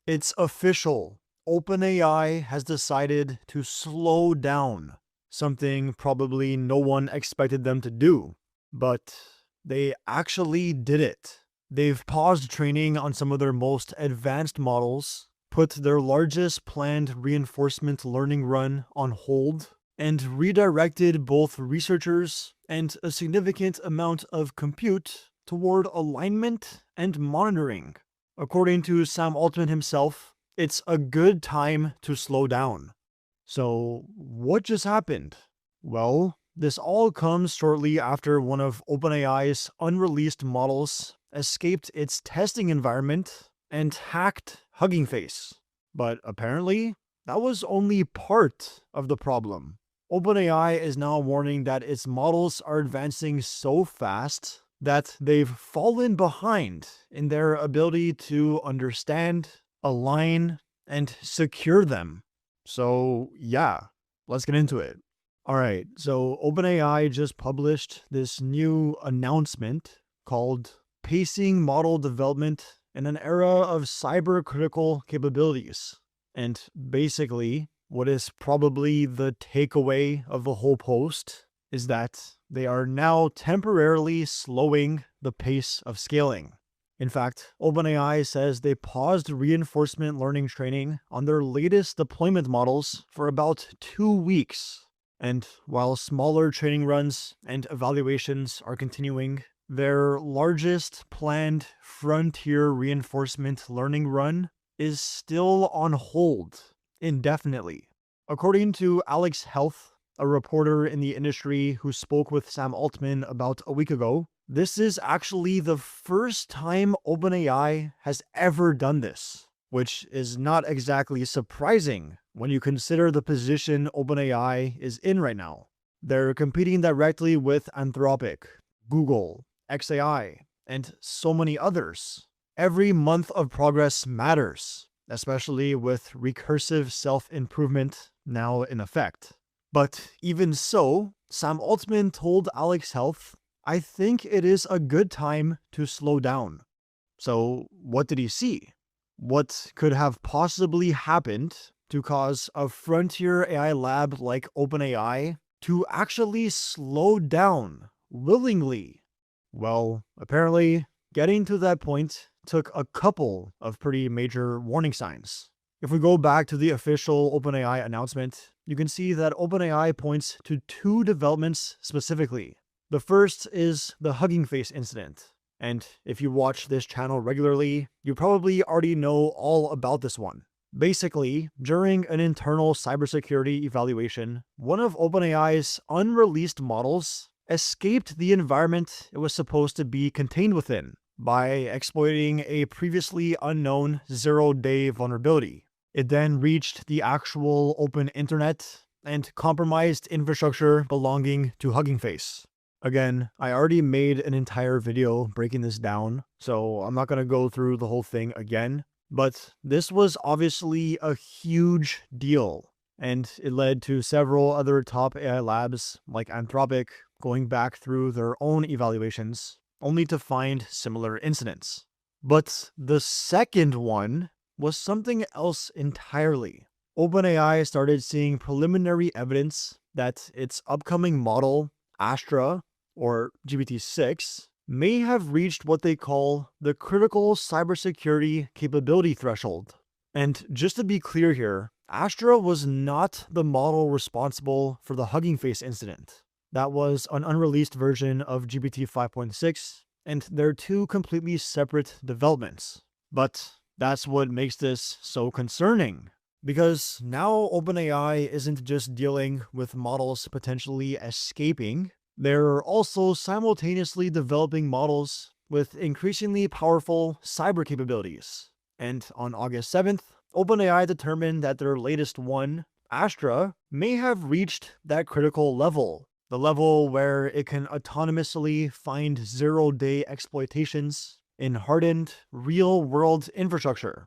It's official. OpenAI has decided to slow down, something probably no one expected them to do. But they actually did it. They've paused training on some of their most advanced models, put their largest planned reinforcement learning run on hold, and redirected both researchers and a significant amount of compute toward alignment and monitoring. According to Sam Altman himself, it's a good time to slow down. So, what just happened? Well, this all comes shortly after one of OpenAI's unreleased models escaped its testing environment and hacked Hugging Face. But apparently, that was only part of the problem. OpenAI is now warning that its models are advancing so fast that they've fallen behind in their ability to understand, align, and secure them. So, yeah, let's get into it. All right, so OpenAI just published this new announcement called Pacing Model Development in an Era of Cyber-Critical Capabilities. And basically, what is probably the takeaway of the whole post is that they are now temporarily slowing the pace of scaling. In fact, OpenAI says they paused reinforcement learning training on their latest deployment models for about 2 weeks. And while smaller training runs and evaluations are continuing, their largest planned frontier reinforcement learning run is still on hold indefinitely. According to Alex Health, a reporter in the industry who spoke with Sam Altman about a week ago, this is actually the first time OpenAI has ever done this, which is not exactly surprising when you consider the position OpenAI is in right now. They're competing directly with Anthropic, Google, XAI, and so many others. Every month of progress matters, especially with recursive self-improvement now in effect. But even so, Sam Altman told Alex Health, "I think it is a good time to slow down." So what did he see? What could have possibly happened to cause a frontier AI lab like OpenAI to actually slow down willingly? Well, apparently, getting to that point took a couple of pretty major warning signs. If we go back to the official OpenAI announcement, you can see that OpenAI points to 2 developments specifically. The first is the Hugging Face incident. And if you watch this channel regularly, you probably already know all about this one. Basically, during an internal cybersecurity evaluation, one of OpenAI's unreleased models escaped the environment it was supposed to be contained within by exploiting a previously unknown zero-day vulnerability. It then reached the actual open internet and compromised infrastructure belonging to Hugging Face. Again, I already made an entire video breaking this down, so I'm not going to go through the whole thing again, but this was obviously a huge deal, and it led to several other top AI labs like Anthropic going back through their own evaluations, only to find similar incidents. But the second one was something else entirely. OpenAI started seeing preliminary evidence that its upcoming model, Astra, or GPT-6, may have reached what they call the critical cybersecurity capability threshold. And just to be clear here, Astra was not the model responsible for the Hugging Face incident. That was an unreleased version of GPT 5.6, and they're 2 completely separate developments. But that's what makes this so concerning, because now OpenAI isn't just dealing with models potentially escaping, they're also simultaneously developing models with increasingly powerful cyber capabilities. And on August 7th, OpenAI determined that their latest one, Astra, may have reached that critical level, the level where it can autonomously find zero-day exploitations in hardened, real-world infrastructure.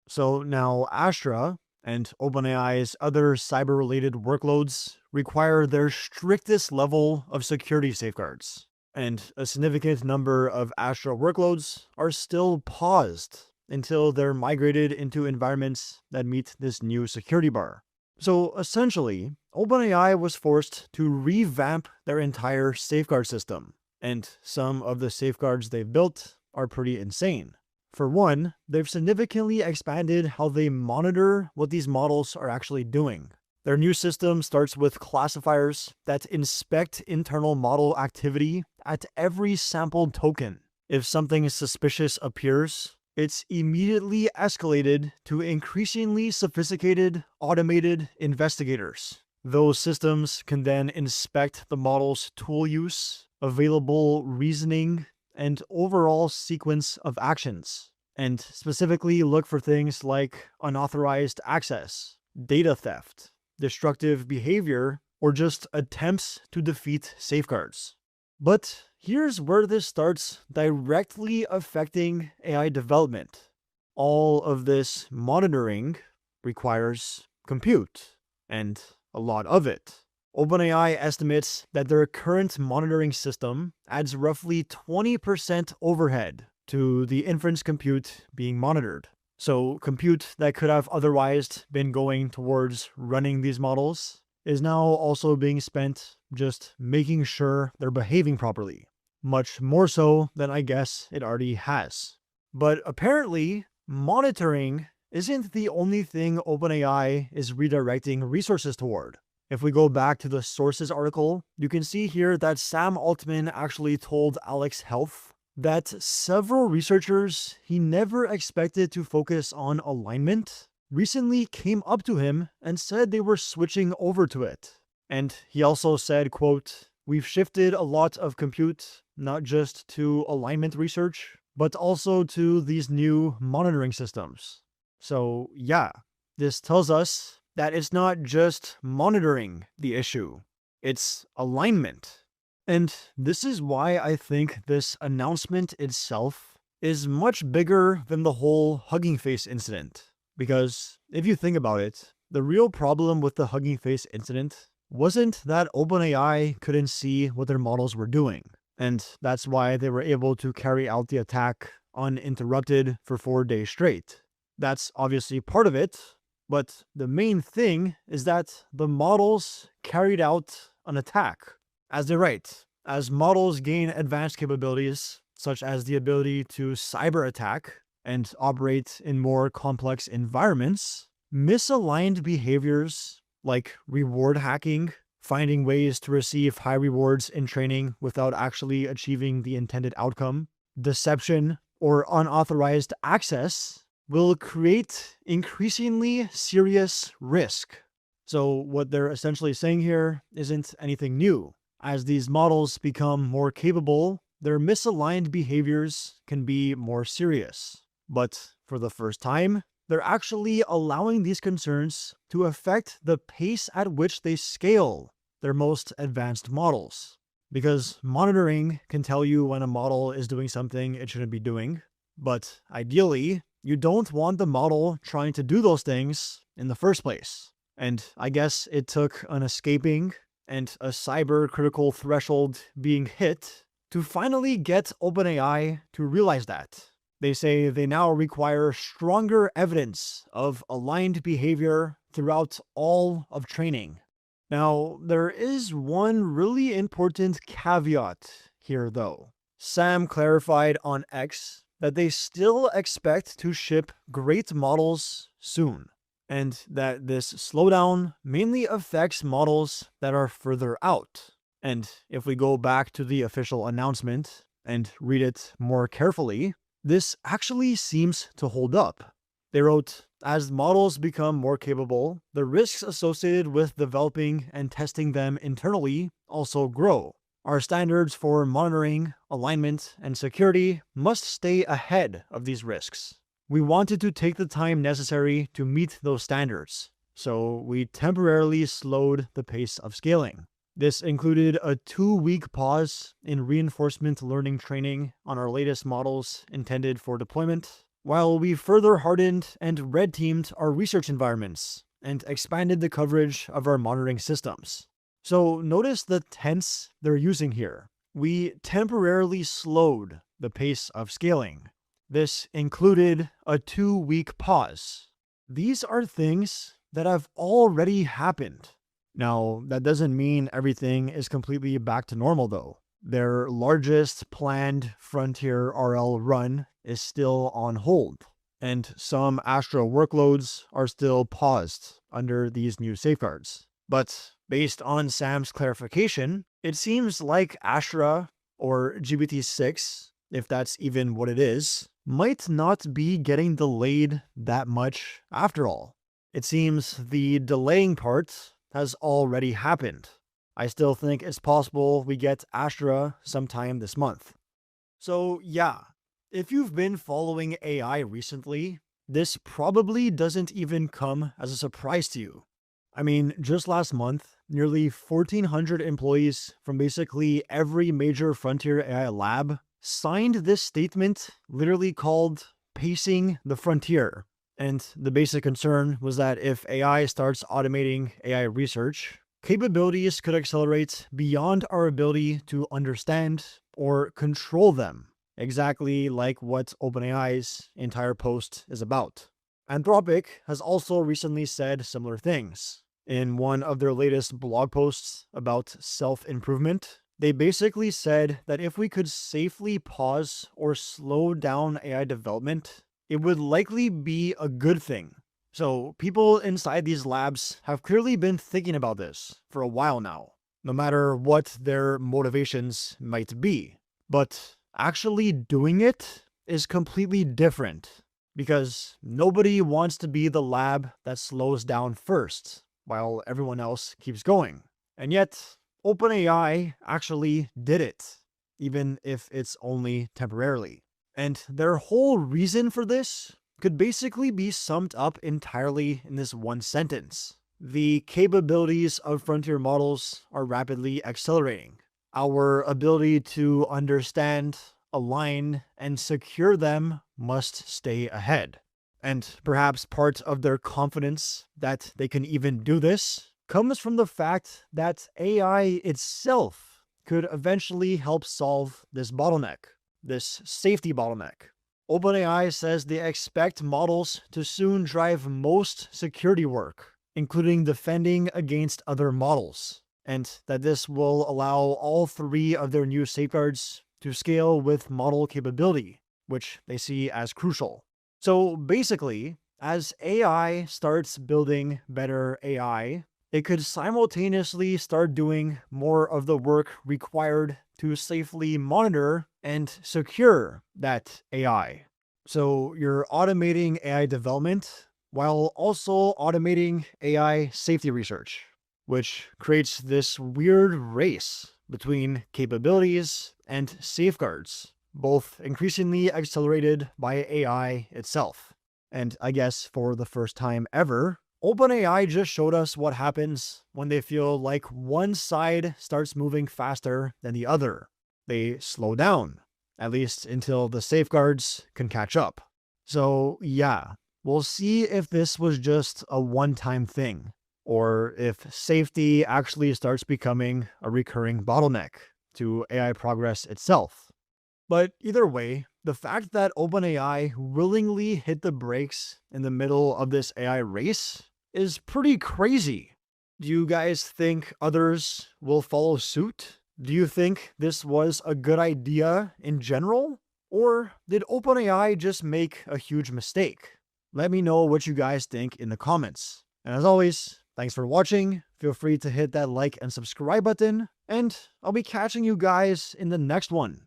So now Astra and OpenAI's other cyber-related workloads require their strictest level of security safeguards, and a significant number of Astra workloads are still paused until they're migrated into environments that meet this new security bar. So essentially, OpenAI was forced to revamp their entire safeguard system, and some of the safeguards they've built are pretty insane. For one, they've significantly expanded how they monitor what these models are actually doing. Their new system starts with classifiers that inspect internal model activity at every sampled token. If something suspicious appears, it's immediately escalated to increasingly sophisticated, automated investigators. Those systems can then inspect the model's tool use, available reasoning, and overall sequence of actions, and specifically look for things like unauthorized access, data theft, destructive behavior, or just attempts to defeat safeguards. But here's where this starts directly affecting AI development. All of this monitoring requires compute, and a lot of it. OpenAI estimates that their current monitoring system adds roughly 20% overhead to the inference compute being monitored. So compute that could have otherwise been going towards running these models is now also being spent just making sure they're behaving properly. Much more so than I guess it already has. But apparently, monitoring isn't the only thing OpenAI is redirecting resources toward. If we go back to the sources article, you can see here that Sam Altman actually told Alex Health that several researchers he never expected to focus on alignment recently came up to him and said they were switching over to it. And he also said, quote, "We've shifted a lot of compute, not just to alignment research, but also to these new monitoring systems." So yeah, this tells us that it's not just monitoring the issue, it's alignment. And this is why I think this announcement itself is much bigger than the whole Hugging Face incident. Because if you think about it, the real problem with the Hugging Face incident wasn't that OpenAI couldn't see what their models were doing. And that's why they were able to carry out the attack uninterrupted for 4 days straight. That's obviously part of it, but the main thing is that the models carried out an attack. As they write, as models gain advanced capabilities, such as the ability to cyber attack and operate in more complex environments, misaligned behaviors like reward hacking, finding ways to receive high rewards in training without actually achieving the intended outcome, deception, or unauthorized access will create increasingly serious risk. So what they're essentially saying here isn't anything new. As these models become more capable, their misaligned behaviors can be more serious. But for the first time, they're actually allowing these concerns to affect the pace at which they scale their most advanced models. Because monitoring can tell you when a model is doing something it shouldn't be doing, but ideally, you don't want the model trying to do those things in the first place. And I guess it took an escaping and a cyber critical threshold being hit to finally get OpenAI to realize that. They say they now require stronger evidence of aligned behavior throughout all of training. Now, there is one really important caveat here though. Sam clarified on X that they still expect to ship great models soon, and that this slowdown mainly affects models that are further out. And if we go back to the official announcement and read it more carefully, this actually seems to hold up. They wrote, "As models become more capable, the risks associated with developing and testing them internally also grow. Our standards for monitoring, alignment, and security must stay ahead of these risks. We wanted to take the time necessary to meet those standards, so we temporarily slowed the pace of scaling. This included a 2-week pause in reinforcement learning training on our latest models intended for deployment, while we further hardened and red-teamed our research environments and expanded the coverage of our monitoring systems." So notice the tense they're using here. We temporarily slowed the pace of scaling. This included a 2-week pause. These are things that have already happened. Now, that doesn't mean everything is completely back to normal though. Their largest planned Frontier RL run is still on hold, and some Astra workloads are still paused under these new safeguards. But based on Sam's clarification, it seems like Astra, or GPT-6, if that's even what it is, might not be getting delayed that much after all. It seems the delaying part has already happened. I still think it's possible we get Astra sometime this month. So yeah, if you've been following AI recently, this probably doesn't even come as a surprise to you. I mean, just last month, nearly 1,400 employees from basically every major Frontier AI lab signed this statement literally called Pacing the Frontier. And the basic concern was that if AI starts automating AI research, capabilities could accelerate beyond our ability to understand or control them, exactly like what OpenAI's entire post is about. Anthropic has also recently said similar things. In one of their latest blog posts about self-improvement, they basically said that if we could safely pause or slow down AI development, it would likely be a good thing. So people inside these labs have clearly been thinking about this for a while now, no matter what their motivations might be. But actually doing it is completely different, because nobody wants to be the lab that slows down first while everyone else keeps going. And yet, OpenAI actually did it, even if it's only temporarily. And their whole reason for this could basically be summed up entirely in this one sentence. The capabilities of frontier models are rapidly accelerating. Our ability to understand, align, and secure them must stay ahead. And perhaps part of their confidence that they can even do this comes from the fact that AI itself could eventually help solve this bottleneck, this safety bottleneck. OpenAI says they expect models to soon drive most security work, including defending against other models, and that this will allow all 3 of their new safeguards to scale with model capability, which they see as crucial. So basically, as AI starts building better AI, it could simultaneously start doing more of the work required to safely monitor and secure that AI. So you're automating AI development while also automating AI safety research, which creates this weird race between capabilities and safeguards, both increasingly accelerated by AI itself. And I guess for the first time ever, OpenAI just showed us what happens when they feel like one side starts moving faster than the other. They slow down, at least until the safeguards can catch up. So yeah, we'll see if this was just a one-time thing, or if safety actually starts becoming a recurring bottleneck to AI progress itself. But either way, the fact that OpenAI willingly hit the brakes in the middle of this AI race is pretty crazy. Do you guys think others will follow suit? Do you think this was a good idea in general? Or did OpenAI just make a huge mistake? Let me know what you guys think in the comments. And as always, thanks for watching. Feel free to hit that like and subscribe button, and I'll be catching you guys in the next one.